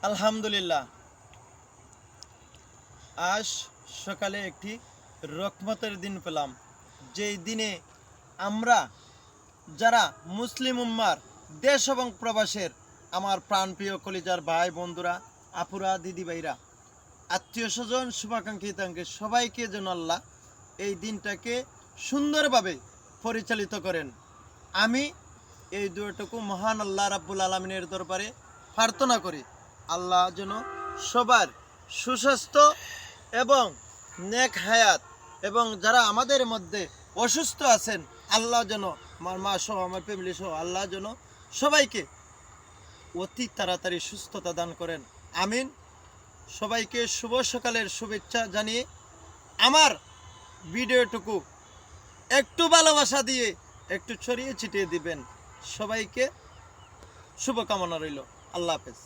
আলহামদুলিল্লাহ, আজ সকালে একটি রহমতের দিন পেলাম, যেই দিনে আমরা যারা মুসলিম উম্মার দেশ এবং প্রবাসের আমার প্রাণপ্রিয় কলিজার ভাই বন্ধুরা, আপুরা, দিদিভাইরা, আত্মীয় স্বজন, শুভাকাঙ্ক্ষী সবাইকে যেন আল্লাহ এই দিনটাকে সুন্দরভাবে পরিচালিত করেন। আমি এই দুটোটুকু মহান আল্লাহ রাব্বুল আলামিনের দরবারে প্রার্থনা করি, আল্লাহ যেন সবার সুস্বাস্থ্য এবং নেক হায়াত, এবং যারা আমাদের মধ্যে অসুস্থ আছেন, আল্লাহ যেন আমার মা সহ আমার ফ্যামিলি সহ আল্লাহ যেন সবাইকে অতি তাড়াতাড়ি সুস্থতা দান করেন। আমিন। সবাইকে শুভ সকালের শুভেচ্ছা জানিয়ে আমার ভিডিওটুকু একটু ভালোবাসা দিয়ে একটু ছড়িয়ে ছিটিয়ে দিবেন। সবাইকে শুভকামনা রইল। আল্লাহ হাফেজ।